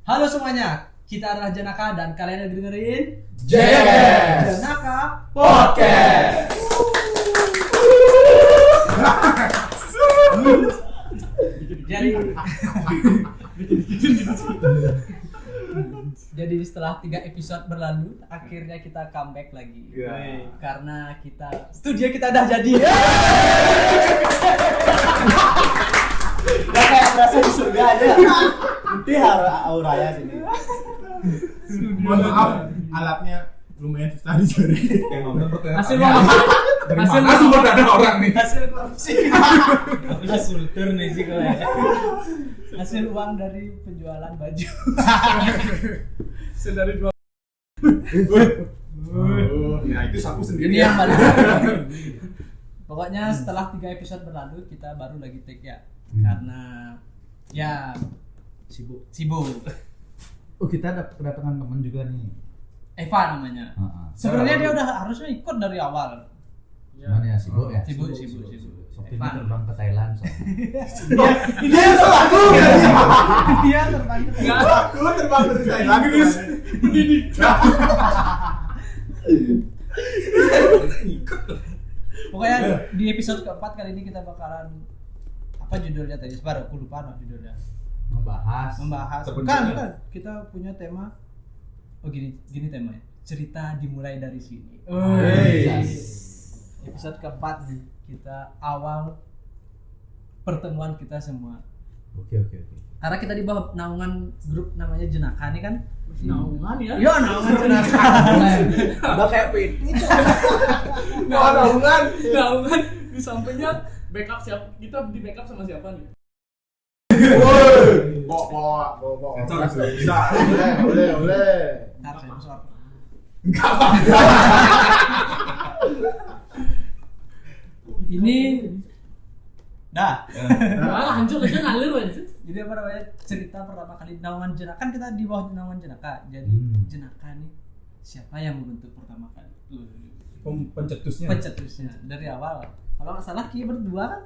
Halo semuanya, kita adalah Jenaka dan kalian lagi dengerin JS Jenaka Podcast. Jadi setelah 3 episode berlalu, akhirnya kita comeback lagi. Yeah. Karena studio kita udah jadi. Udah kayak berasa di surga aja. Nanti auranya sini. Mohon maaf, alatnya lumayan susah dicari. Hasil sumber dana orang nih. Hasil korupsi. Aku sultur nih sih kalau ya. Hasil uang dari penjualan baju. Dari dua. Nah itu sapu sendiri. Ini yang paling. Pokoknya setelah 3 episode berlalu kita baru lagi take ya. Karena ya sibuk. Oh, kita ada kedatangan teman juga nih. Eva namanya. Sebenarnya dia udah harusnya ikut dari awal. Mana ya, sibuk ya? Sibuk. Waktu ini terbang ke Thailand soalnya. Dia aku. Dia terbang ke Thailand. Aku terbang dari Thailand. Ini. Pokoknya di episode keempat kali ini kita bakalan apa judulnya tadi? Sebentar, aku lupa judulnya. Membahas. Bukan. Kita punya tema. Oh gini temanya. Cerita dimulai dari sini. Episode keempat nih. Kita awal pertemuan kita semua. Oke. Karena kita di bawah naungan grup namanya Jenaka nih kan. Naungan ya? Iya, naungan Jenaka. Udah kayak PT. Naungan. Di sampingnya backup siapa? Kita di backup sama siapa nih? Woi, bawa. Bisa. Boleh. Ntar sensor. Enggak apa-apa. Ini dah. Lanjut aja ngalir aja. Jadi apa namanya? Cerita pertama kali naungan Jenaka kan kita di bawah naungan Jenaka. Jadi Jenaka nih siapa yang membentuk pertama kali? Pencetusnya dari awal. Kalau nggak salah Ki berdua kan?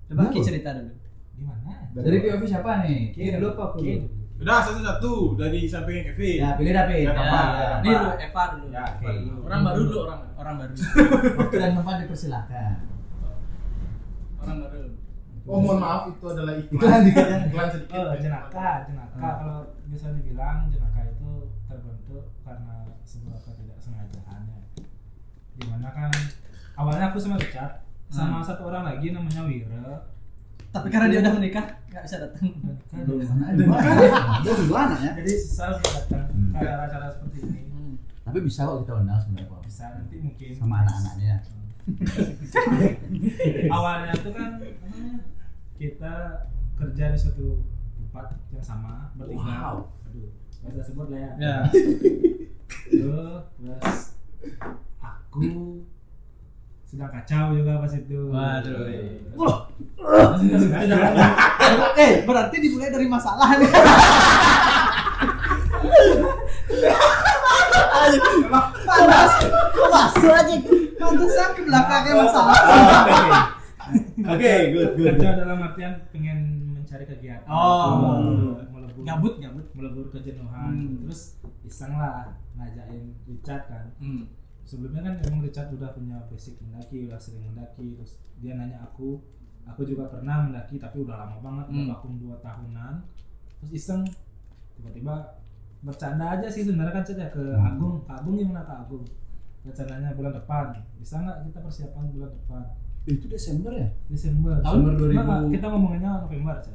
Coba Ki cerita dulu. Gimana? Dari POV siapa nih? Ki dulu apa? Ki. Udah satu-satu dari samping Kevin. Ya, pilih dah, Pin. Ya, apa? Ini dulu Eva dulu. Ya, Oke. Orang baru dulu Orang baru. Waktu dan tempat dipersilakan. Orang baru. Oh mohon maaf itu adalah Iklan dikit ya. Iklan sedikit. Jenaka kalau bisa dibilang Jenaka itu terbentuk karena sebuah ketidaksengajaannya. Dimana kan awalnya aku sama Richard sama satu orang lagi namanya Wira. Tapi karena dia udah menikah, nggak bisa datang. Dia duluan ya. Jadi susah sih datang ke acara-acara seperti ini. Tapi bisa kok kita undang sebenarnya Pak. Bisa nanti mungkin Sama anak-anaknya. awalnya itu kan kita kerja di suatu tempat yang sama bertiga. Wow. Aduh, nggak usah sebut lah ya. Ya. Terus aku sedang kacau juga pas itu. Waduh. Sudah. Berarti dimulai dari masalah nih. Panas aja. Pantesan ke belakangnya masalah. Oke, good. Kacau dalam artian pengen mencari kegiatan. Melebur kejenuhan. Terus iseng lah ngajakin Richard kan. Sebelumnya kan emang Richard udah punya basic mendaki, udah sering mendaki. Terus dia nanya aku juga pernah mendaki tapi udah lama banget, udah vakum 2 tahunan. Terus iseng tiba-tiba bercanda aja sih sebenarnya kan cerita ke Agung gimana Kak Agung? Rencananya bulan depan, bisa nggak kita persiapan bulan depan? Itu Desember ya? Desember. Tahun 2000. Enggak, kita ngomonginnya November aja.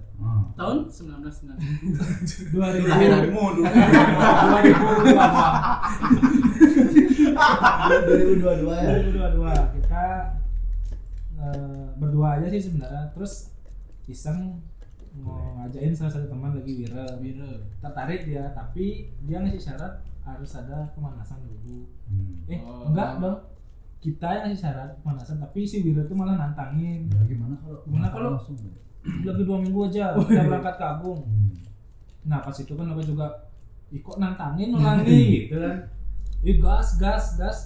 Tahun 1990. 2022 ya. 2022 kita berdua aja sih sebenarnya. Terus iseng mau ngajain salah satu teman lagi Wira. Tertarik dia, tapi dia ngasih syarat harus ada pemanasan dulu. Enggak dong. Kita yang ngasih syarat pemanasan, tapi si Wira tuh malah nantangin. Ya gimana kalau langsung lagi 2 minggu aja kita berangkat ke Agung. Nah pas itu kan aku juga ikut nantangin orang nih gitu kan. Gas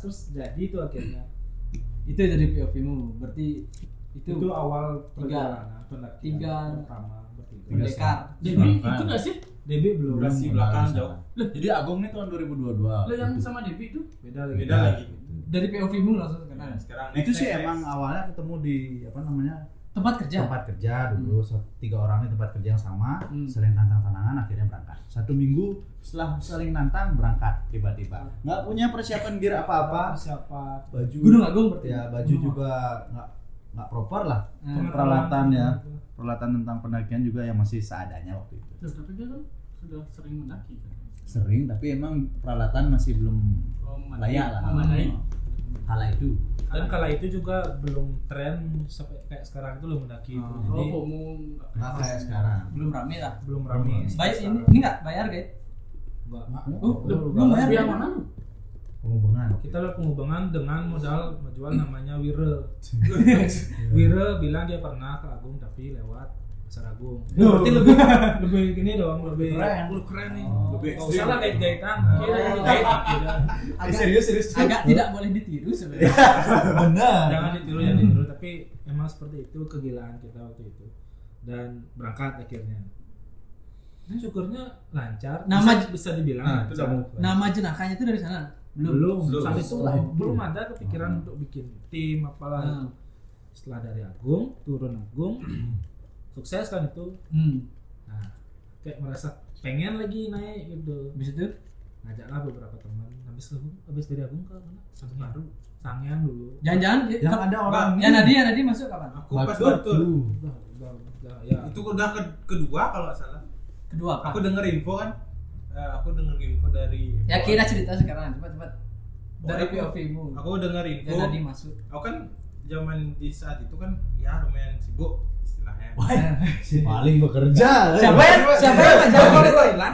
terus jadi itu akhirnya. Itu dari POV-mu. Berarti itu awal tiga perjalanan pendakian pertama bertiga. pendekar. Jadi ikut nggak sih Debi belum. Durasi belakang jauh. Jadi Agung nih tahun 2022. Lo yang sama Devi tuh Beda lagi. Beda lagi. Dari POV-mu langsung kenal. Nah, sekarang Itu next, sih next, emang next. awalnya ketemu di apa namanya Tempat kerja. tempat kerja dulu. 3 orang di tempat kerja yang sama, Hmm. saling tantang-tantangan, akhirnya berangkat. 1 minggu setelah saling nantang berangkat tiba-tiba. Nggak punya persiapan gear apa-apa. Siapa? Baju. Gunung Agung berarti. Ya baju juga nggak proper lah. Hmm. Peralatan ya. Peralatan tentang pendakian juga yang masih seadanya waktu itu. Loh, tapi dia kan sudah sering mendaki kan. Sering tapi emang peralatan masih belum Oh, layak lah. memadai. Kala itu. Dan kala itu juga belum tren sampai kayak sekarang itu lo mendaki itu. Oh, Jadi FOMO. Nggak kayak sekarang. Belum rame lah. belum rame. Bayar ini enggak bayar guys. Enggak. Belum bayar. Yang mana lu? Pengubengan. Kita lihat pengubangan dengan modal menjual namanya Wira. Wira bilang dia pernah ke Agung tapi lewat Pasar Agung. Berarti lebih gini dong, lebih keren nih. Lebih Enggak ekstrim. usah lah gait-gaitan. Oh. Kira gait tidak. Serius. Agak tidak boleh ditiru sebenarnya. Benar. Jangan ditiru, tapi emang seperti itu kegilaan kita waktu itu. Dan berangkat akhirnya. Dan syukurnya lancar. Nama- bisa dibilang Nah, lancar. Nama jenakahnya itu dari sana. Belum. Belum. Saat itu Setelah itu. belum ada kepikiran untuk bikin tim apalah. Hmm. Setelah dari Agung, turun Agung, sukses kan itu. Nah, kayak merasa pengen lagi naik gitu. Habis itu Ngajaklah beberapa teman. Habis dari Agung ke mana? Sanghyang dulu. jangan-jangan Yang ada orang ya Nadi masuk kapan? Aku pas Batur. Udah, ya. Itu udah kedua kalau nggak salah. Kedua apa? Aku denger info kan. Aku denger info dari. Ya kira cerita sekarang cepat. Dari Aku- POV-mu. Aku denger info. Ya Nadi masuk. Aku kan zaman di saat itu kan ya lumayan sibuk istilahnya. paling bekerja. Siapa yang nggak jawab?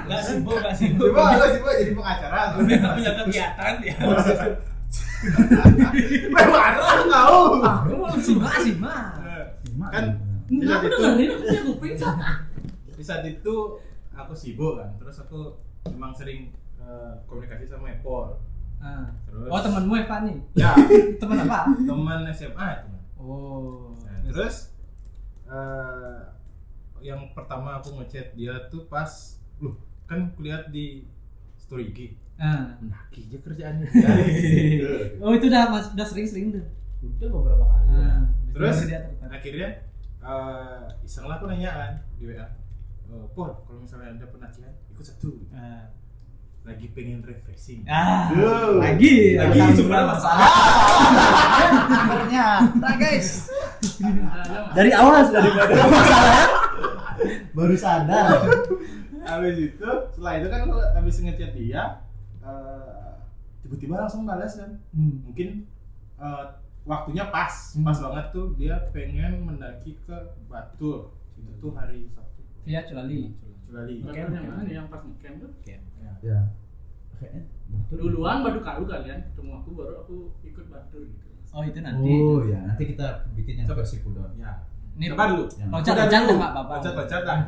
Enggak sibuk. Coba jadi pengacara. Punya kegiatan ya. Memang ada kau. Simak. Kan Enggak, aku dengerin, aku punya kuping Cak. di saat itu aku sibuk kan. Terus aku emang sering komunikasi sama Epol. Terus Oh temanmu Eva nih? ya Teman apa? teman SMA itu. Oh. Nah, terus yang pertama aku ngechat dia tuh pas loh kan kulihat di story IG mendaki aja kerjaannya. Oh itu udah sering tuh. Udah beberapa kali. Terus dia tertarik. akhirnya iseng lah aku nanya kan di WA, Pod kalau misalnya ada pendakian ikut satu, lagi pengen refreshing. Lagi sebenarnya masalah. Ternyata guys. Dari awal sudah ada masalah. Baru sadar. Habis itu setelah itu kan aku habis ngechat dia, tiba-tiba langsung balas kan. Mungkin waktunya pas banget tuh dia pengen mendaki ke Batur. Itu tuh hari Sabtu. via Culali. Batur yang mana nih yang pas ngecamp tuh? Ya. Kayaknya Duluan Badu Kalu kalian ketemu aku baru aku ikut Batur gitu. Oh itu nanti. Oh ya, nanti kita bikin yang Coba. versi Pudon. Ya. Ini Coba dulu. loncat-loncat lah Pak Bapak. Loncat lah.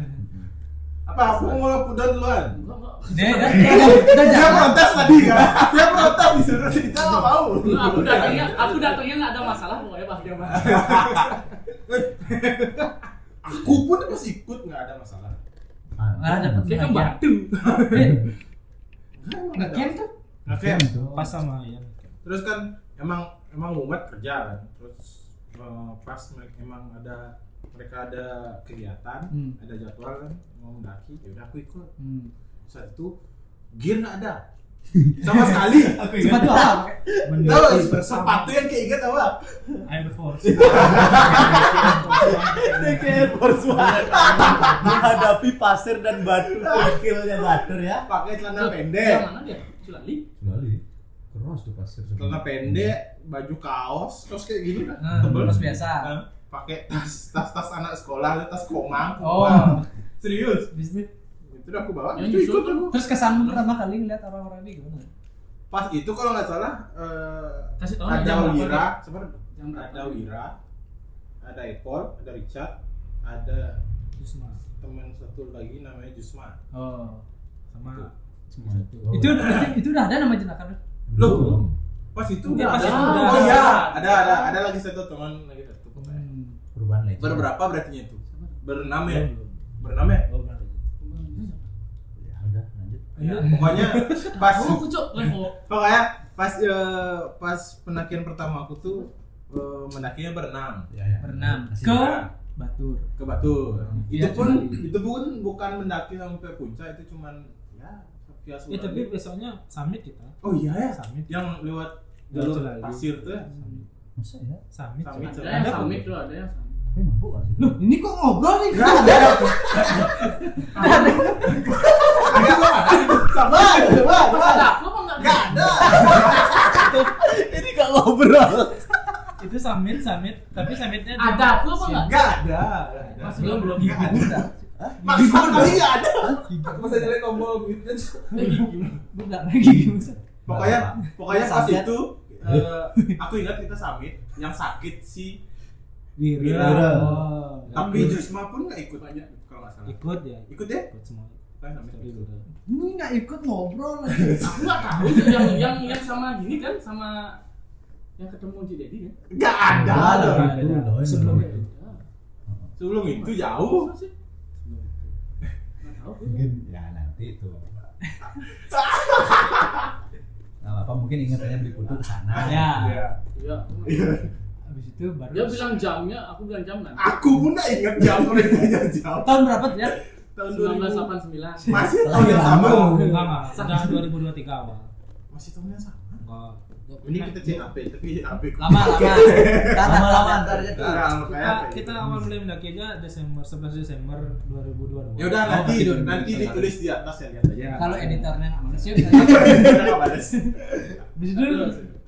Apa aku mau Pudon duluan? Enggak. Udah Dia jangan. protes tadi kan? Dia protes disuruh kita nggak mau. Aku datangnya nggak ada masalah pokoknya pas dia bahas. Aku pun pas ikut nggak ada masalah. Malah dapat Dia kan bahagia. Batu. Ngecamp tuh. Oke. Pas sama Ian. Terus kan emang mumet kerja kan. Terus pas emang mereka ada kegiatan, ada jadwal kan mau mendaki, ya udah aku ikut. Saat itu gear nggak ada sama sekali. Sepatu apa? Tahu sepatu yang keinget apa? Air Force. Kayak Force menghadapi pasir dan batu kikilnya Batur ya. Pakai celana Yang pendek, mana dia? Culali. Lali. Keras tuh pasir. celana pendek, baju kaos kayak gini kan, Terus biasa. pakai tas anak sekolah, tas komang. Oh. Serius? Bisnis. Itu udah aku bawa. Yang Itu nyusul ikut aku. Terus kesanmu pertama kali ngeliat orang-orang ini gimana? Pas itu kalau nggak salah Kasih tahu ada jam berapa, Wira, Dek? sebenarnya Jam berapa? ada Wira, ada Epol, ada Richard, ada Jusma. teman satu lagi namanya Jusma. Oh. Sama Itu udah ada nama jenaka tuh. Loh, pas itu Dia udah pas ada. itu udah. Oh iya, ada lagi satu teman lagi satu pokoknya. perubahan legend. Berberapa berarti itu? Berenam ya? Berenam ya? Oh, benar. lanjut. Ya, pokoknya pas Aku cok level. pokoknya pas pendakian pertama aku tuh mendakinya berenang Ya, ya. Berenang Masih ke ada. Batur. ke Batu. Iya, Itu pun bukan mendaki sampai puncak, itu cuman ya biasa. Ya tapi besoknya summit kita. oh iya ya, Summit. yang lewat jalur Celali. pasir tuh ya. Masa ya? Summit. Summit. Coba. Ada yang summit tuh, ada yang summit. Tapi mabuk gak sih? Loh, ini kok ngobrol nih? Enggak ada. Sabar, sabar. Ada aku apa enggak? Enggak ada. Ini gak ngobrol. Itu summit, tapi summitnya Ada aku apa enggak? Enggak ada. Mas belum Enggak ada. Udah. Maksa kali enggak ada. Aku masa jelek tombol gitu. Bukan lagi. Pokoknya pas Sampai- itu aku ingat kita summit yang sakit si Wira. Wira. Oh. tapi Jusma pun nggak ikut banyak kalau nggak salah. Ikut ya. Ikut deh. Ikut semua. Kan summit. Sorry, Wira. Ini nggak ikut ngobrol lagi. Aku enggak tahu yang sama gini kan, sama yang ketemu Ci Dedi kan. Nggak ada. Ada. loh. Sebelum Sebelum itu. Sebelum itu jauh. Masa sih? Enggak tahu. mungkin ya nanti itu. Nah, apa mungkin ingatannya beli putu ke sana. Ya. Iya. Iya. Habis itu baru. Dia bilang jamnya, aku bilang jam nanti. Aku pun nggak ingat jam kalau ditanya jam. Tahun berapa tuh ya? Tahun 1989. Masih tahun yang sama. Enggak. Udah 2023 awal. Masih tahun yang sama. Enggak. Ini kita cek HP, tapi HP Lama. Lama-lama ntar aja tuh. Kita awal mulai mendaki aja Desember 11 Desember 2022. Ya udah nanti tidur. ditulis di atas ya lihat aja. Kalau editornya nggak manusia bisa. Udah nggak balas. Habis itu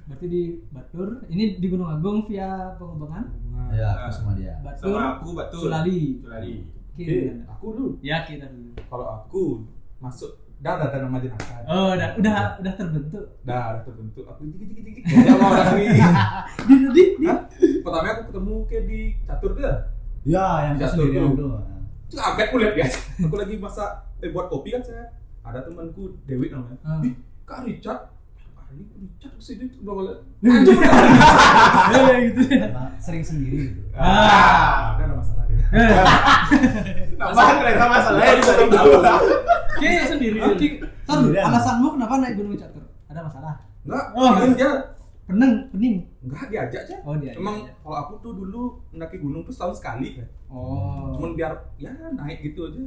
berarti di Batur. Ini di Gunung Agung via pengembangan. Ya, aku sama dia. Batur. Sama aku Batu. Sulali. Oke, aku dulu. Ya kita dulu. Kalau aku masuk ada nama jenazah. Oh, udah terbentuk. Udah terbentuk. Aku dik. Dia mau orang ini. Di. Pertama aku ketemu kayak di catur tuh. Ya, yang Jatuh sendirian tuh. tuh. Kaget aku lihat dia. Aku lagi masak buat kopi kan saya. Ada temanku Dewi namanya. Ih, Kak Richard. Ini Richard kesini udah ngeliat. Anjir. Gitu ya. Sering sendiri gitu. Ada masalah dia. Tambahan ternyata masalahnya di satu tahun. Oke, sendiri. Oke. Sendirian. Alasanmu kenapa naik Gunung Catur? Ada masalah? Enggak, Oh. dia Pening. enggak diajak aja. Oh, dia. Emang kalau aku tuh dulu mendaki gunung tuh setahun sekali kan. Oh. Cuman biar ya naik gitu aja.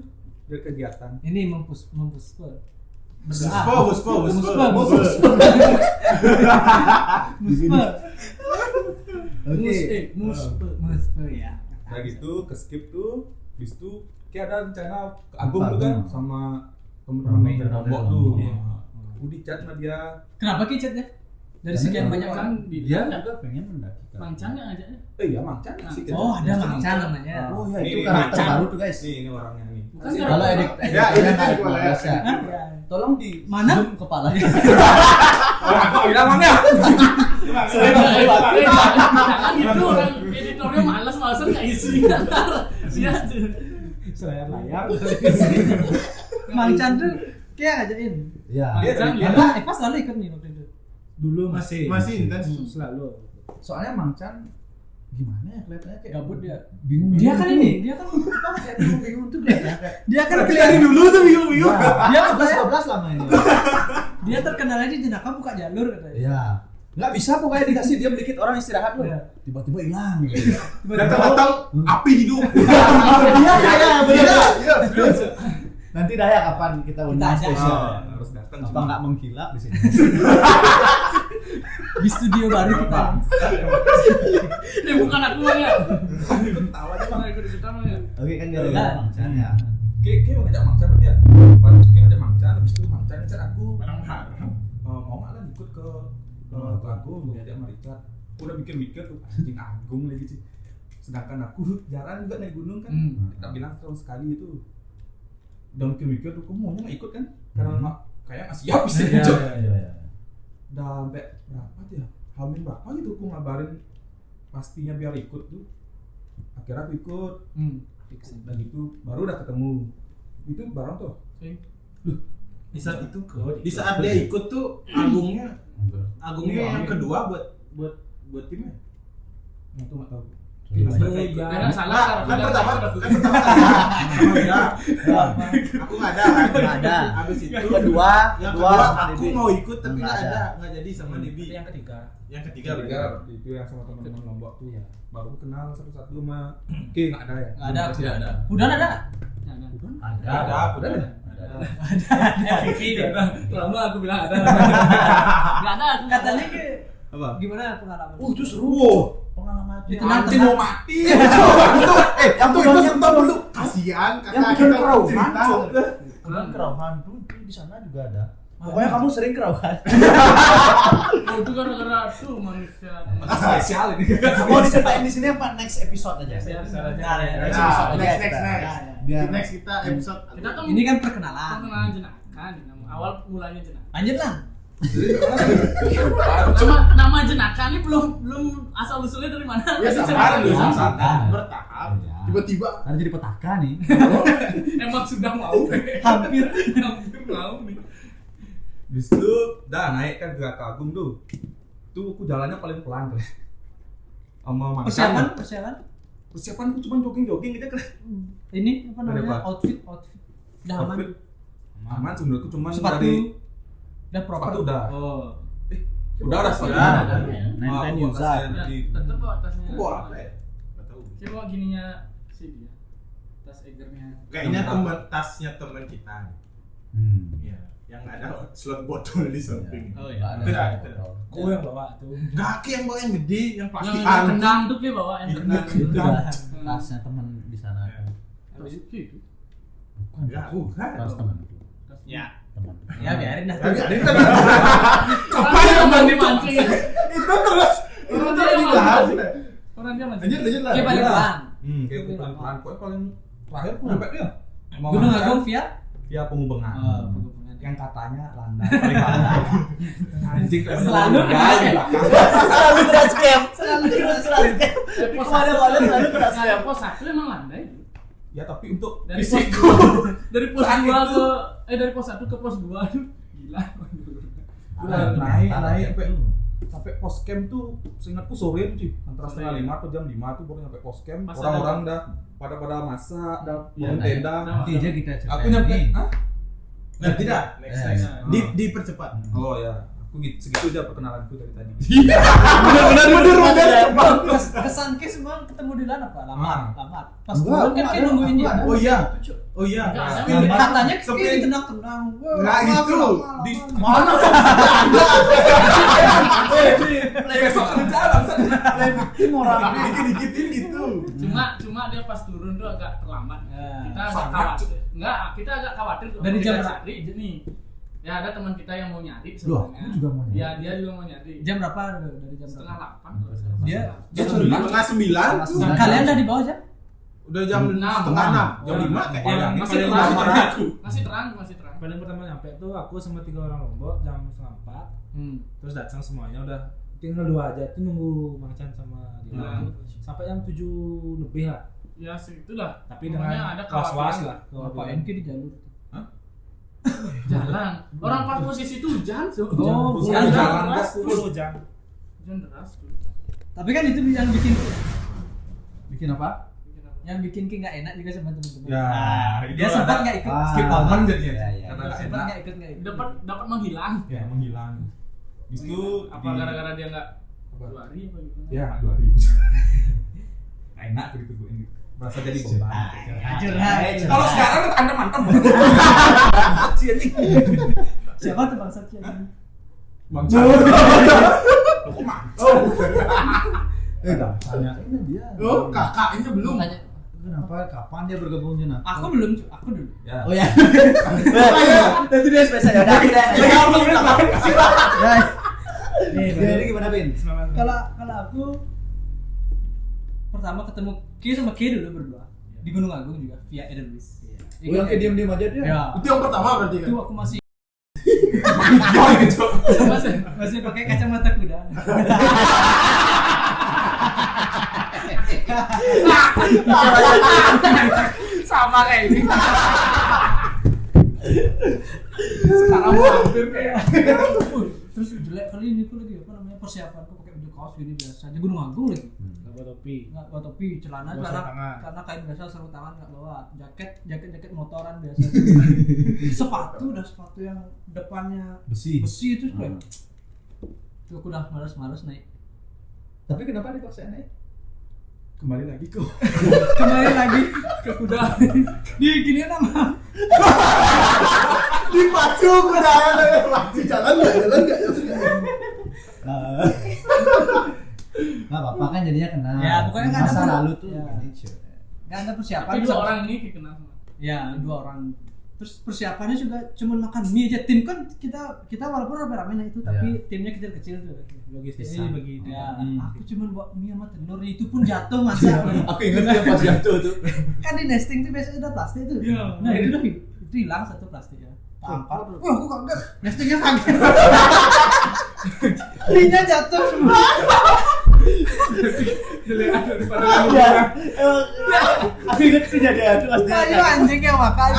Biar kegiatan. Ini mempuspe. Buspo. Muspe. Oke. Muspe ya. Nah gitu ke skip tuh. Habis itu kayak ada rencana ke Agung tuh kan sama temen-temen dari Lombok tuh. Iya. Aku dicat sama dia. Kenapa kicet ya? Dari sekian banyak kan orang. dia Dia juga pengen mendaki. Mangcang nggak ajaknya? Iya Mangcan sih. Oh, ada Mangcan namanya. Oh ya, Ini itu karakter Macan. baru tuh guys. Nih ini orangnya nih. Bukan Kalau karakter. edit Ya, ini nggak tuh boleh. jelas ya. Hah? Tolong di Mana? zoom kepalanya. Aku bilang mana? Jangan gitu, orang editornya malas-malasan nggak isi. Dia Saya layar. Mangcan tuh kayak ngajakin. Ya. Dia Mangcan, dari- ya. Karena Eva selalu ikut nih waktu itu. Dulu masih intens. selalu. Soalnya Mangcan gimana ya kelihatannya kayak Gabut dia. bingung. Dia kan ini, dia kan bingung tuh dia. dia kan Dari kelihatan dulu tuh bingung-bingung. dia kan 12 lama ini. dia terkenalnya di Jenaka buka jalur katanya. Iya. Nggak bisa pokoknya dikasih diam dikit orang istirahat loh. Iya. Tiba-tiba hilang. Gitu. Datang-datang api hidup. Iya, benar. Iya. Nanti dah ya kapan kita undang ajak. spesial. Harus datang. Apa nggak mengkilap di sini? Di studio baru kita. Ini bukan aku ya. Ikut tawa aja bang. Ikut tamu ya. Oke kan gara-gara Mangcan ya. Kayak ngajak Mangcan berarti ya. Kayak ngajak Mangcan, habis itu Mangcan ngajak aku. Mau nggak lah ikut ke Agung, diajak sama Richard. Aku udah mikir-mikir tuh anjing Agung lagi sih. Sedangkan aku jarang juga naik gunung kan. Kita bilang setahun sekali itu. Udah mikir-mikir tuh, kamu maunya nggak ikut kan? Karena nggak kayak nggak siap sih. Iya. Udah sampai berapa tuh ya? Hamin berapa gitu aku ngabarin pastinya biar ikut tuh. Akhirnya aku ikut. Dan gitu baru udah ketemu. Itu barang tuh. Di saat itu di saat dia ikut tuh Agungnya Iya, yang kedua buat timnya. Itu nggak tahu. Enggak salah kan pertama ya. Aku nggak ada kan. Nggak ada. Habis itu yang kedua kedua aku mau ikut tapi Nggak nggak ada. ada, nggak jadi sama Debi. Yang ketiga Yang ketiga berarti. itu yang sama teman-teman Lombok tuh ya. Baru kenal satu-satu sama Oke, enggak ada ya? Nggak ada. Tidak ada. Udah ada. Udah ada. MVP dia. Lama aku bilang ada. Enggak ada. Katanya ke Apa? gimana pengalaman? Itu seru. Pengalaman Itu Nanti tenang. mau mati. Yang tuh itu sentuh dulu. Kasihan yang kakak bikin kita kerauhan cerita. bukan kerauhan tuh di sana juga ada. Pokoknya kamu sering kerauhan. Oh, itu gara-gara tuh manusia. Spesial ini. Mau diceritain di sini apa next episode aja? Next episode aja. Nah, ya. Next episode aja Next. kita. Di next kita episode. Kita kan Ini kan perkenalan. pengenalan Jenaka nih, awal mulanya Jenaka. Lanjut lah. Nama Jenaka nih belum asal usulnya dari mana? Ya sabar dulu, Ya, sabar. ya. Bertahap. Ya. Tiba-tiba Kan jadi petaka nih. Emang sudah mau. Hampir. Hampir mau nih. Bis itu dah naik kan ke Agung tuh. Tuh aku jalannya paling pelan tuh. Sama Mangkang. Persiapan. Aku cuma jogging-jogging gitu kan. Ini apa namanya? Apa? Outfit. Udah aman. Outfit aman sebenarnya cuma Sepatu. dari Udah proper. sepatu udah. Oh. Udah sepatu. Udah. Nenten Aku Yuza. kasih Ya, di- tetep kok tasnya. bawa apa ya? Nggak tahu. Saya bawa gininya si dia. Tas Egernya. Kayaknya teman tasnya teman kita. Iya. Yang ada slot botol di samping. Oh Tidak, iya. tidak. Aku yang bawa tuh. Kaki yang bawa yang gede, yang Yang plastikan. kendang tuh dia bawa yang Iya, kendang. Itu Kendang. lah tasnya teman di sana. Terus gitu. Bukan. Enggak, bukan. Tas teman. Ya. Teman. Ya biarin dah. Ya, biarin kan. Apa yang mancing? Itu terus. Orang Itu dia terus yang dibahas. mancing. Orang dia mancing. Lanjut lah. Oke, paling pelan. Kayak aku pelan-pelan. Pokoknya paling terakhir aku sampai dia. Mau Gunung makan Agung via via Penghubungan. Penghubungan. Yang katanya landai paling landai. Anjing Selalu landai di belakang. Selalu kena scam. Selalu kena scam. Pos Kemana-mana selalu kena scam. Pos 1 emang landai. Ya tapi untuk Dari pos fisik 2 dari pos Saat 2 itu. ke dari pos 1 ke pos 2 tuh gila. udah naik sampai pos camp tuh seingatku sore tuh cuy antara setengah 5 atau jam 5 tuh baru nyampe pos camp. Pas Orang-orang dah pada masak dah bangun Iya, tenda. Nanti aja kita ceritain. Aku nyampe hah? Nah, tidak. Next. Ah. Dipercepat. Oh ya, aku segitu aja perkenalanku dari tadi. Bener. Kesan kes semua ketemu di sana apa? Ah. Lamar. Pas Enggak, turun kan aku kayak ada, nungguin aku dia. ada. Oh iya. Oh iya. Enggak, Spill. Katanya Sepi. kayak ditendang-tendang. Wah, Nggak lama, gitu. lama, Di lama. Mana? besok kerja langsung. Tim orang dikit-dikitin gitu. Cuma dia pas turun tuh agak terlambat. Ya. Kita agak Sangat. khawatir. Enggak, kita agak khawatir tuh. Dari Kita jam cari nih. Ya ada teman kita yang mau nyari Loh, sebenarnya. aku juga mau nyari. Ya, dia juga mau nyari. Jam berapa dari jam Setengah berapa? 8 kalau salah. Dia Jam 9. Nah, kalian udah di bawah jam? Udah jam 6. setengah 6. Jam 5 Oh, kayaknya. yang Masih paling terang. lama aku. Masih terang. Paling pertama nyampe tuh aku sama 3 orang Lombok jam 3:30. Terus datang semuanya udah tinggal 2 aja tuh nunggu Mang Chan sama dia Nah. sampai jam 7 lebih lah. Ya segitulah. Tapi Pokoknya dengan ada was-was kekhawatiran. lah. Ngapain ke di jalur? Jalan. Orang pas posisi itu hujan. Oh, hujan bukan deras. Deras, full hujan. Hujan deras tuh. Tapi kan itu yang bikin Bikin apa? yang bikin Ki nggak enak juga sama teman-teman. Ya, itu Dia sempat ada- nggak ikut. skip momen jadinya. Ya, ya. Karena nggak Sempat enak. nggak ikut. Dapat menghilang. Ya, menghilang. Bis itu Apa di- gara-gara dia nggak juari apa gimana? Ya, 2000. Nggak enak aku ditungguin. Merasa jadi beban. Curhat. Kalau sekarang Anda mantap. Si anjing. Siapa tuh bang Satya? Bang Chan. Kok mantap? Tanya ini dia. Oh, kakaknya belum. Tanya. Kenapa? Kapan dia bergabung Jena? Aku belum, aku dulu. Ya. Oh ya. Itu dia spesial ya. Udah, udah. Nih, Ini gimana, Bin? kalau aku pertama ketemu Ki sama Ki dulu berdua di Gunung Agung juga via Edelweiss. Oh, yang kayak diem-diem aja dia. Ya. Itu yang pertama berarti kan? Itu aku masih gitu. masih pakai kacamata kuda. Sama kayak ini. Sekarang mau hampir kayak. Terus jelek kali ini aku lagi apa namanya persiapan aku pakai baju kaos gini biasa aja Gunung Agung lagi. Nggak bawa topi. Nggak bawa topi, celana Bawa sarung tangan. karena kain biasa sarung tangan nggak bawa, jaket motoran biasa. sepatu yang depannya Besi. itu kayak itu aku udah males naik. Tapi kenapa dipaksain naik? Kembali lagi kok. Kembali lagi ke kuda. Di gini nama. Dipacu kuda, pacu jalan enggak. Nggak apa-apa kan jadinya kenal. Ya, pokoknya nggak ada masa perlu. lalu tuh Ya. gini, cuy. Nggak ada persiapan. Tapi 2 orang ini kenal. Ya 2 orang. Terus persiapannya juga cuma makan mie aja. Tim kan kita walaupun rame-rame nah itu, tapi timnya kecil-kecil tuh. Logistiknya dibagi Ya, 3. aku cuma bawa mie sama telur, itu pun jatuh masa. Aku ingat dia pas jatuh tuh. Kan di nesting tuh biasanya ada plastik tuh. Iya. Nah itu udah itu hilang satu plastik ya. Angkat. Wah aku kaget. Nestingnya kaget. Mie-nya jatuh semua. Iya. Aku ingat kejadian itu pasti. Ayo anjing yang makan.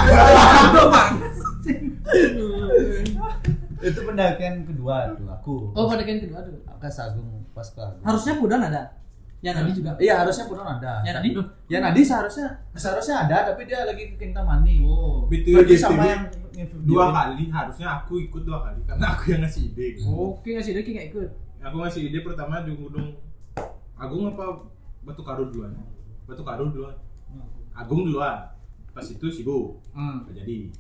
Itu pendakian kedua tuh aku. Oh pendakian kedua tuh. Ke Sagung pas ke Agung. Harusnya Pudan ada. Ya Nadi juga. Iya harusnya Punon ada. Ya Nadi. Ya Nadi seharusnya ada tapi dia lagi ke Kintamani. Oh, Pergi sama yang 2 kali, harusnya aku ikut 2 kali karena aku yang ngasih ide. Oke ngasih Deki nggak ikut. Aku ngasih ide pertama di Gunung Agung apa Batu Karu duluan? Batu Karu duluan. Agung duluan. Pas itu Sibu. Nggak jadi.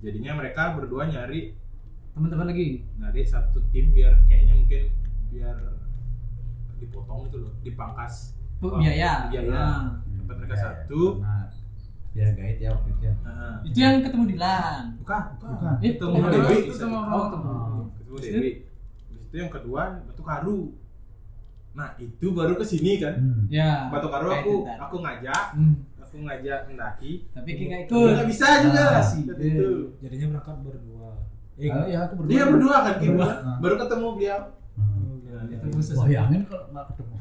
Jadinya mereka berdua nyari Teman-teman lagi. satu tim biar dipotong itu loh, dipangkas Biaya. Biaya. Tempat mereka satu. Ya guide ya waktu itu ya. Nah, Itu yang ketemu Dilan. bukan. Itu Ketemu Dewi. Itu sama Oh, orang. Ketemu Dewi. Terus itu yang kedua Batu Karu. Nah, itu baru ke sini kan. Ya. Batu Karu kayak itu, Tan. aku ngajak mendaki. Tapi Ki nggak Dia ikut. nggak bisa juga. Kasih Saat ide. itu. Jadinya berangkat berdua. Ya aku berdua. Dia berdua kan gitu. Berdua. Baru ketemu beliau. Itu khusus. Bayangin kalau nggak ketemu.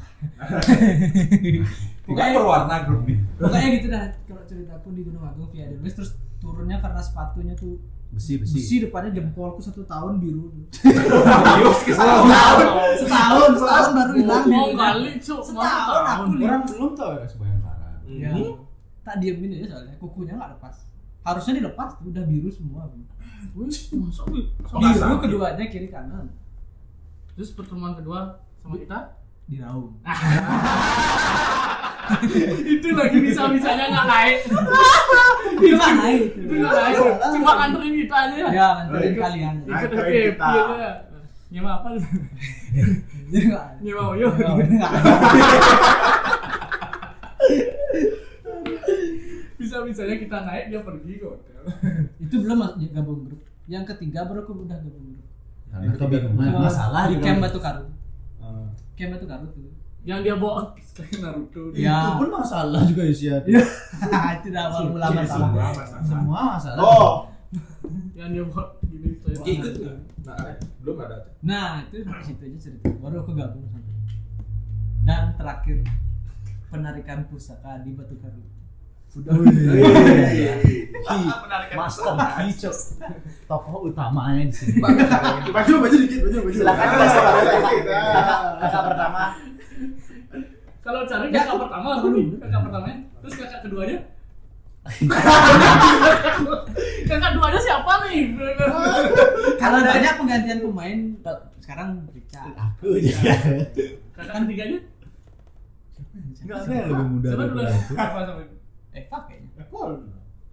Bukan berwarna grup nih. Pokoknya gitu dah. Kalau cerita pun di Gunung Agung via Derbes terus turunnya karena sepatunya tuh Besi. besi depannya jempolku 1 tahun biru. Setahun. Setahun baru hilang. Mau kali, Cuk. Setahun aku lihat. Orang belum tahu ya Bayangkara. Ya. Tak diemin aja soalnya kukunya nggak lepas. Harusnya dilepas tuh udah biru semua. Wih, masuk. Biru keduanya kiri kanan Terus pertemuan kedua sama kita di Raung. itu lagi bisa-bisanya nggak naik. Itu kan naik. Itu nggak naik. Cuma nganterin kita aja. Ya nganterin kalian. Ikut Nganterin FVP kita. aja. Nyewa apa? Nyewa Oyo. Bisa-bisanya kita naik dia pergi ke hotel. Itu belum gabung grup. Yang ketiga baru aku udah gabung grup. Karena kebingungan masalah di juga. camp Batu Karu. Camp Batu Karu tuh. Yang dia bawa kayak Naruto. Ya. Itu pun masalah juga Yusia. Itu dah awal mula masalah. Semua masalah. Oh, Yang dia bawa gini. Ikut nggak? Nggak ada. Belum ada. Nah, itu di situ aja cerita. Baru aku gabung sama. Dan terakhir penarikan pusaka di Batu Karu. Master Kicok. Tokoh utamanya di sini. baju dikit. Silakan kakak pertama. Kalau cari kakak pertama apa nih? Kakak pertamanya. Terus kakak keduanya? Kakak keduanya siapa nih? Kalau banyak penggantian pemain sekarang Richard. Aku ya. Kakak ketiganya? Enggak ada yang lebih muda Siapa dulu? daripada aku. Apa sama itu? Eva kayaknya.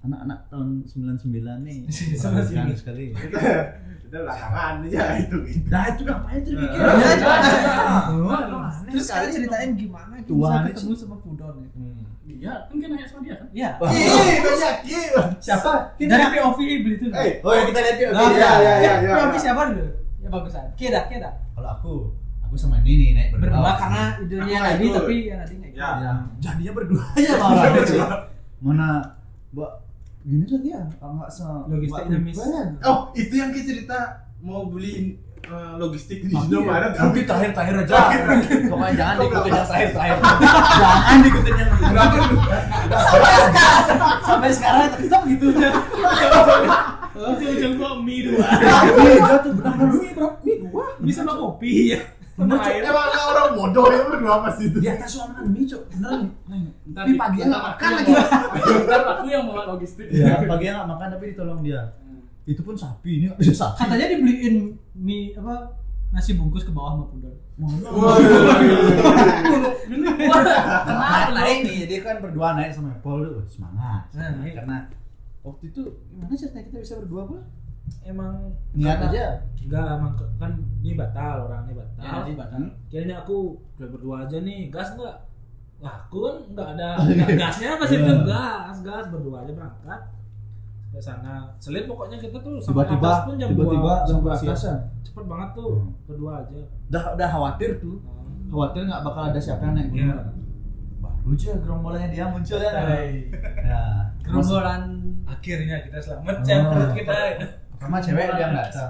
Anak-anak tahun 99 nih. 99. Keren sekali. Kita belakangan aja itu. Nah, itu ngapain tuh mikir? Terus sekarang ceritain gimana kita Tuan bisa ketemu sama Pudon ya. Iya, kan kita nanya sama dia kan? Iya. Siapa? Dari POV beli itu. Oh ya kita lihat yuk. Ya. POV siapa dulu? Ya bagusan. Keda. Kalau aku sama ini naik Berdua karena idenya Aku Nadi ikut. tapi ya Nadi nggak ikut. Ya. Jadinya berdua ya malah. Mana gini lagi ya? Enggak Logistiknya miss. Oh, itu yang kita cerita mau beli logistik di Iya. Indomaret. Tapi terakhir aja. Pokoknya jangan ikutin yang terakhir. Jangan ikutin yang sampai sekarang kita begitu aja. Ujung-ujung gua mie 2. Iya tuh benar-benar mie bro, mie 2. Bisa sama kopi ya. Bener cok. Emang orang bodoh yang berdua pasti itu. Di atas ruangan mie cok. Bener nih. Ntar Tapi pagi nggak makan lagi. Ntar aku yang bawa logistik. Iya, pagi nggak makan tapi ditolong dia. Itu pun sapi ini bisa sapi. Katanya dibeliin mie apa nasi bungkus ke bawah sama pudar. Naik nih, jadi kan berdua naik sama Paul tuh semangat. Karena waktu itu gimana ceritanya kita bisa berdua pula? Emang Niat aja. enggak emang kan ini batal, orang ini batal. Ya, jadi batal. Kayaknya aku udah berdua aja nih, gas enggak? Wah, aku kan enggak ada gasnya pas itu gas berdua aja berangkat ke sana. Selit pokoknya kita tuh sampai atas pun jam 2. sampai atas ya. Cepet banget tuh, berdua aja. Udah khawatir tuh. Khawatir nggak bakal ada siapa yang naik gunung. Iya. Baru aja gerombolannya dia muncul ya. Ya. Gerombolan Akhirnya kita selamat perut kita. Sama cewek dia nggak tahu.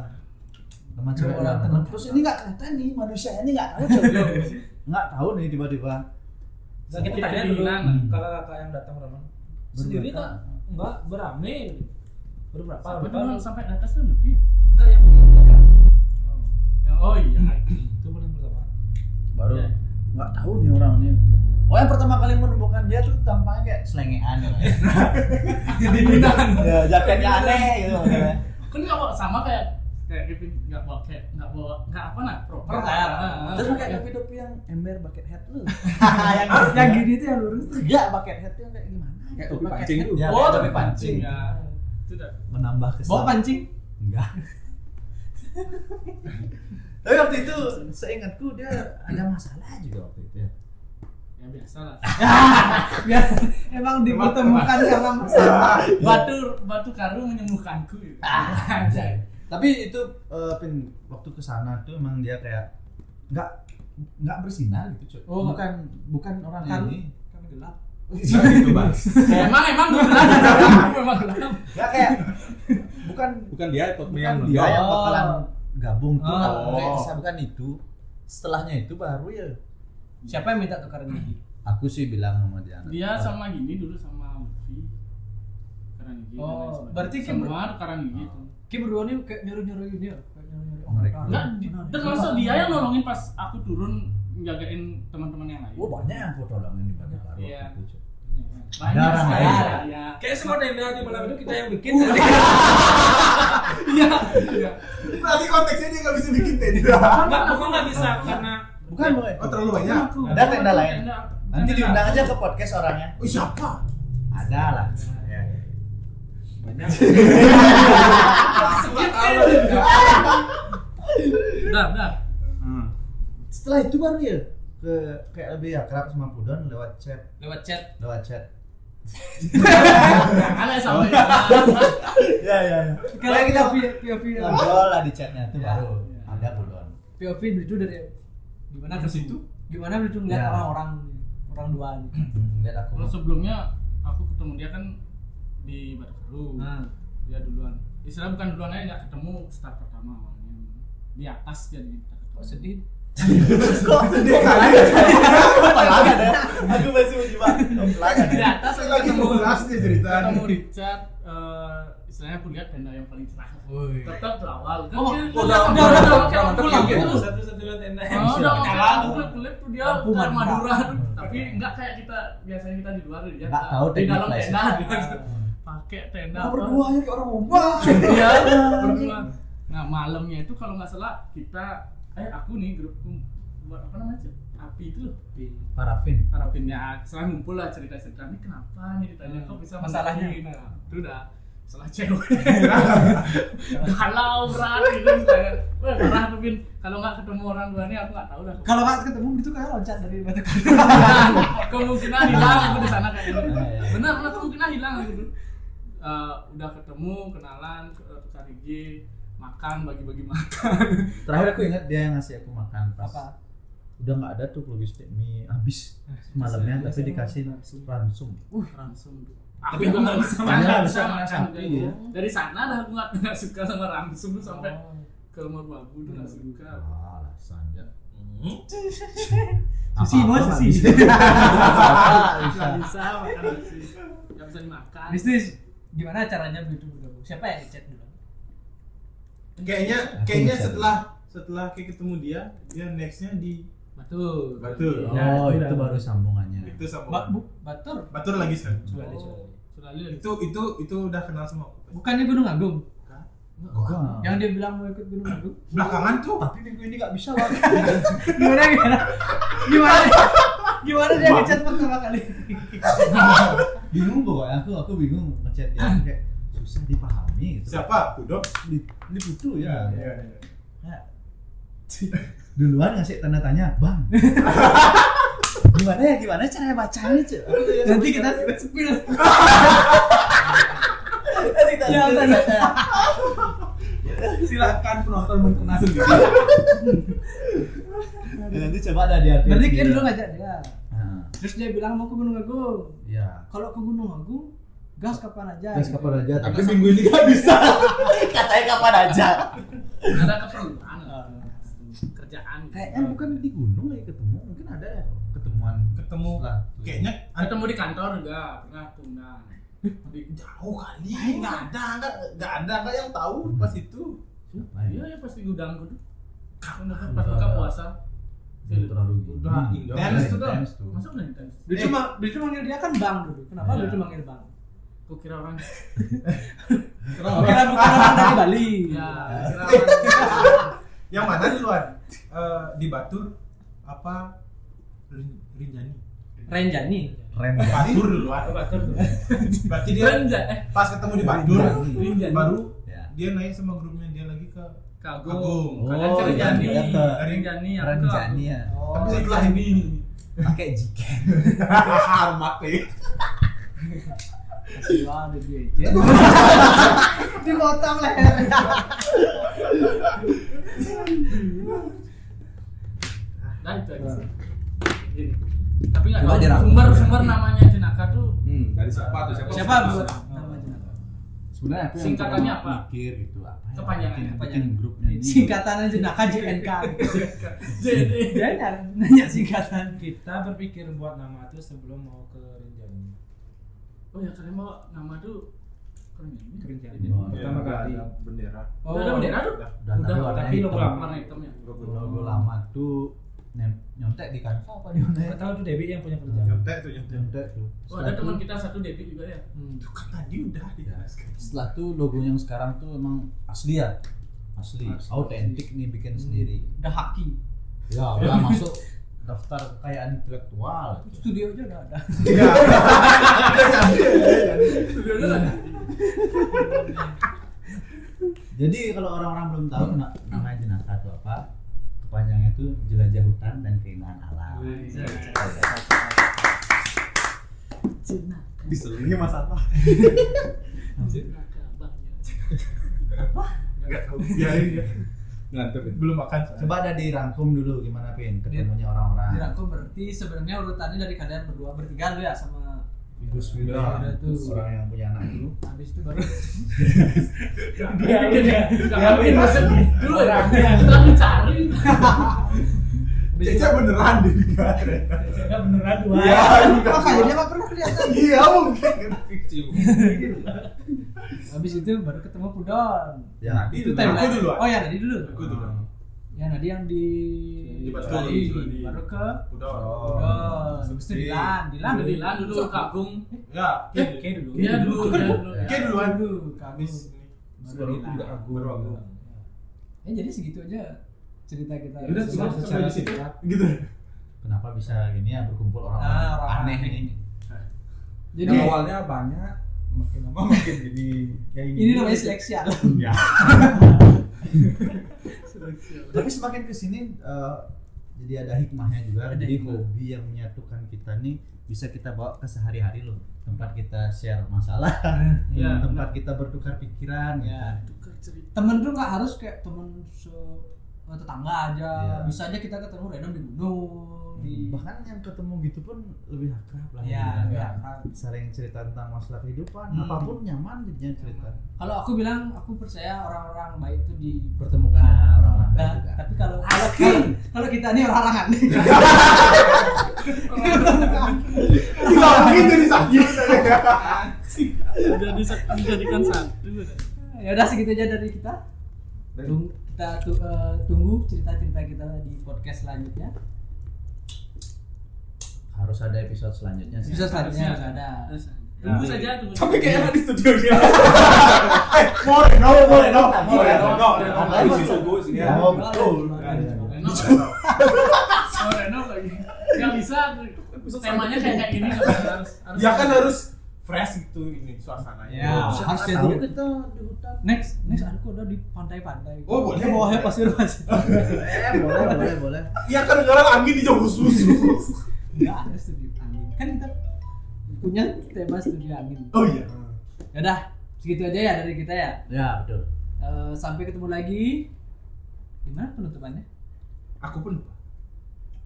Sama cewek dia nggak tahu. Terus ini nggak kelihatan nih manusia ini nggak tahu coba. Nggak tahu nih tiba-tiba. Nah, kita tanya dulu kakak yang datang Roman. Sendiri kan enggak berame. Berapa? Berapa sampai atas tuh lebih ya? Enggak yang Oh iya. itu paling pertama. Baru nggak tahu nih orang nih. Pokoknya pertama kali menemukan dia tuh tampaknya kayak selengean ya. Ya jaketnya aneh gitu. Kan nggak bawa sama kayak Kevin nggak apa proper kayak. Terus pakai topi-topi yang ember bucket hat lu. yang gini tuh yang lurus tuh. Enggak, bucket hat tuh yang kayak gimana? Kayak topi pancing tuh. Ya, Oh, kayak tapi topi pancing. ya. Itu dah. Menambah kesan. Bawa pancing. Enggak. Tapi waktu itu seingatku dia ada masalah juga waktu itu ya. Ya biasa lah. Biar emang dipertemukan karena masalah. Batu karung menyembuhkanku. Gitu. Tapi itu Pin, waktu kesana tuh emang dia kayak nggak bersinar gitu cuy. Oh, bukan orang kan ini. kan gelap. Itu Bang. Emang gelap. Memang gelap. Nggak kayak bukan Dia ikut dia yang bakalan gabung tuh kayak bukan itu. Setelahnya itu baru ya. Siapa yang minta tukaran gigi? Aku sih bilang sama dia. Dia sama gini dulu sama Lutfi. Tukaran gigi. Oh, dan lain sebagainya. berarti Kim semua tukaran gigi itu. Ki berdua nih kayak nyuruh-nyuruh ini ya. Kayak nyuruh-nyuruh Mereka. Enggak, termasuk dia yang nolongin pas aku turun jagain teman-teman yang lain. Oh banyak yang foto tolongin di Bandar Baru Iya. waktu itu, cuy. Banyak orang sekali. lain. Ya. Kayak semua tenda di malam itu kita yang bikin. Iya. Berarti konteksnya dia nggak bisa bikin tenda. Enggak, pokoknya enggak bisa karena Bukan boy. Oh terlalu banyak. Ada tenda lain. Nanti diundang aja ke podcast orangnya. Oh siapa? Ada lah. Udah. Setelah itu baru ya kayak lebih akrab sama Pudon lewat chat. Lewat chat. Ada sama ya. Ya. Kalau kita POV Ngobrol lah di chatnya itu baru ada Pudon. POV itu dari gimana ke situ? Gimana lucu ngeliat Ya. orang dua nih. Lihat aku. Kalau sebelumnya aku ketemu dia kan di Batu Nah, dia duluan. Istilah bukan duluan aja, nggak ketemu start pertama awalnya. Di atas dia di kok sedih? Kok sedih kali? Apalagi ada. Aku masih menjebak. Di atas aku Lagi ketemu mengulas dia cerita. ketemu di chat istilahnya aku lihat tenda yang paling cerah. Tetap berawal. Kan Oh, dia- udah kayak pulang gitu. satu-satunya tenda yang Oh, udah bisa. mau klip tuh dia Lampu ke mantap. Madura, tapi enggak kayak kita biasanya kita di luar dia Nggak tahu di teknik dalam flash. tenda dia pakai tenda Aku apa? berdua aja kayak orang ngomong. Iya, berdua. Nah malamnya itu kalau nggak salah kita aku nih grupku buat apa namanya sih? Api itu loh. Parafin. Harapinnya setelah ngumpul lah cerita-cerita ini kenapa nih ditanya kok bisa Masalahnya. mendaki? Nah, itu udah salah cewek. Kalau berat gitu misalnya. Wah parah tuh Bin. Kalau nggak ketemu orang dua nih aku nggak tahu dah. Kalau nggak ketemu gitu kayak loncat dari batu kayu. Kemungkinan hilang aku di sana kayak gitu. Iya. Benar, kemungkinan hilang gitu. Udah ketemu, kenalan, tukar gigi, makan, bagi-bagi makan. Terakhir aku ingat dia yang ngasih aku makan pas. Apa? Udah nggak ada tuh logistik mie habis malamnya tapi dikasih ransum. Langsung tuh. Tapi Aku aku nggak nggak bisa makan, makan, nggak bisa makan sapi, juga. ya. Dari sana dah aku nggak suka sama rangsum tuh sampai ke rumah babu tuh nggak suka. Alasan ya. Susi mau susi. Nggak bisa makan nasi, nggak bisa dimakan. Bisnis gimana caranya begitu bergabung? Siapa yang chat dulu? Kayaknya setelah setelah kayak ketemu dia nextnya di Betul. Batur. Oh, Ya, itu baru sambungannya. Itu sama Batur. Batur lagi kan. Sudah lihat. Itu udah kenal sama aku. Bukannya Gunung Agung? Enggak. Yang dia bilang mau ikut Gunung Agung? Belakangan tuh. Tapi minggu ini nggak bisa Bang. Gimana dia ngechat pertama kali? Bingung pokoknya aku bingung ngechat dia kayak susah dipahami gitu. Siapa? Pudok. Ini butuh ya. Iya. Ya. Duluan ngasih tanda tanya, Bang. Gimana cara bacanya, Cuk? Nanti kita spill. Ya, Silakan penonton mencerna sendiri. nanti coba ada di arti. Berarti dia dulu ngajak dia. Nah, Terus dia bilang mau ke Gunung Agung. ya. Kalau ke Gunung Agung, gas kapan aja. Gas gitu. kapan aja, tapi minggu ini nggak bisa. Katanya kapan aja. Ada keperluan. Kerjaan. Kayaknya bukan di gunung lagi ketemu, mungkin ada ya ketemuan Ketemu. setelah. Kayaknya Ketemu di kantor juga pernah tunggang. jauh kali. Enggak ada yang tahu pas itu. Iya ya pasti gudang kudu. Pas buka puasa. Terlalu Udah Intens tuh dah. intens tuh. Masa udah intens? Dia cuma manggil dia kan Bang dulu. Kenapa Iya. dia cuma manggil Bang? Kok kira orang? Kira bukan orang dari Bali. Ya, kira orang. Yang mana duluan? Di Batur apa Rinjani? Renjani. Keren Batur duluan. Batur. Berarti dia Belanja pas ketemu di Batur Rinjani. baru ya. dia naik sama grupnya dia lagi ke Kagum. Agung. Kalian Oh, ke Rinjani. iya, iya. Rinjani yang ke Renjani ya. Tapi setelah ini Pakai jiken. mati. Kasih banget dia aja. Dipotong lehernya. Nah itu aja sih. Gini. Tapi nggak Coba tahu dirangkum. sumber namanya Jenaka tuh Dari siapa tuh? Siapa buat namanya? Sebenarnya aku yang Singkatannya pernah apa? mikir gitu apa ya? Kepanjangannya. Bikin grupnya ini. Singkatan aja Naka JNK. jadi Dia nanya singkatan. Kita berpikir buat nama itu sebelum mau ke Rinjani. oh ya kalian bawa nama tuh keren ya? Ke Rinjani. Oh, Pertama kali. Bendera. Udah ada bendera tuh? Udah Udah, tahu tapi warna logo hitam. lama. Warna hitamnya. Logo lama tuh nyontek di Canva apa di mana ya? Nggak tahu tuh Debbie yang punya kerjaan. Nyontek tuh nyontek. Nyontek tuh. Oh ada teman kita satu Debbie juga ya. Itu kan tadi udah dijelaskan. Setelah tuh logo yang sekarang tuh emang asli ya. Asli, autentik nih bikin sendiri. Udah haki. Ya, udah masuk daftar kekayaan intelektual. Studio aja udah ada. Jadi kalau orang-orang belum tahu nama Jenaka itu apa, kepanjangannya itu jelajah hutan dan keindahan alam. Jenaka. Diselingi masalah. Jenaka banyak. Enggak tahu. Biarin dia. Ngantuk. Belum makan. Coba ada dirangkum dulu gimana Pin ketemunya orang-orang. Dirangkum berarti sebenarnya urutannya dari kalian berdua bertiga lu ya sama Gus Wira, Udah tuh. orang yang punya anak dulu. habis itu baru Dia nggak mungkin masuk dulu ya. Kita mencari. Cece beneran deh. Enggak beneran dua. Iya. makanya dia nggak pernah kelihatan. Iya mungkin. Habis itu baru ketemu Pudon. Ya, Itu timeline. aku dulu. Oh ya Nadi dulu. Aku dulu. Ya Nadi yang di Batul, Bali. Bali. Baru ke Udah. Pudon. Habis itu Dilan Dilan dulu Kagum. Ya, Kayak dulu. Dia dulu. Oke duluan. Habis Baru Dilan. udah aku. Baru aku. Ya jadi segitu aja cerita kita. Udah Cuma cuma secara sampai di situ. singkat. Gitu. kenapa bisa gini ya berkumpul orang-orang orang aneh aneh. ini? Jadi Yang awalnya banyak, makin lama makin jadi kayak gini. ini namanya seleksi alam. Ya. Tapi semakin kesini jadi ada hikmahnya juga. Ada Jadi hikmah. hobi yang menyatukan kita nih bisa kita bawa ke sehari-hari loh. Tempat kita share masalah, Ya, tempat kita bertukar pikiran. Ya. Tukar cerita. Temen tuh nggak harus kayak temen tetangga aja. Iya. Bisa aja kita ketemu random di gunung. Di Bahkan yang ketemu gitu pun lebih akrab lah. ya, gitu ya. kan. Sering cerita tentang masalah kehidupan, Hmm. apapun nyaman jadinya cerita. Kalau aku bilang aku percaya orang-orang baik itu di Pertemukan dengan orang-orang baik Nah, juga. tapi kalau kita ini orang aneh. Enggak begitu disakit. Udah dijadikan satu. Ya udah segitu aja dari kita. Kita Kita tunggu cerita-cerita kita di podcast selanjutnya. Harus ada episode selanjutnya sih. Episode selanjutnya harus ada. Tunggu saja, tunggu. Tapi kayaknya di studio dia. More, no. Renov lagi. Nggak bisa. Temanya kayak gini harus. Ya kan harus fresh gitu ini suasananya. Ya, harus jadi. Tahu kita di hutan. Next aku udah di pantai-pantai. Oh, boleh. Bawahnya pasir. Boleh. Iya kan sekarang angin di jauh susu. Enggak ada studio angin. Kan kita punya tema studio angin. Oh iya. Ya udah, segitu aja ya dari kita ya. Ya, betul. Sampai ketemu lagi. Gimana penutupannya? Aku pun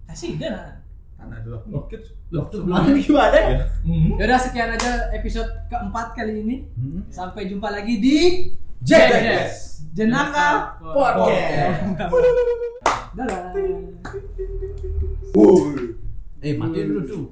Kasih dah. karena dulu dikit. Loh, gimana ya? Ya udah sekian aja episode keempat kali ini. Sampai jumpa lagi di Yes. Jenaka Podcast. Dadah. Mati dulu tuh.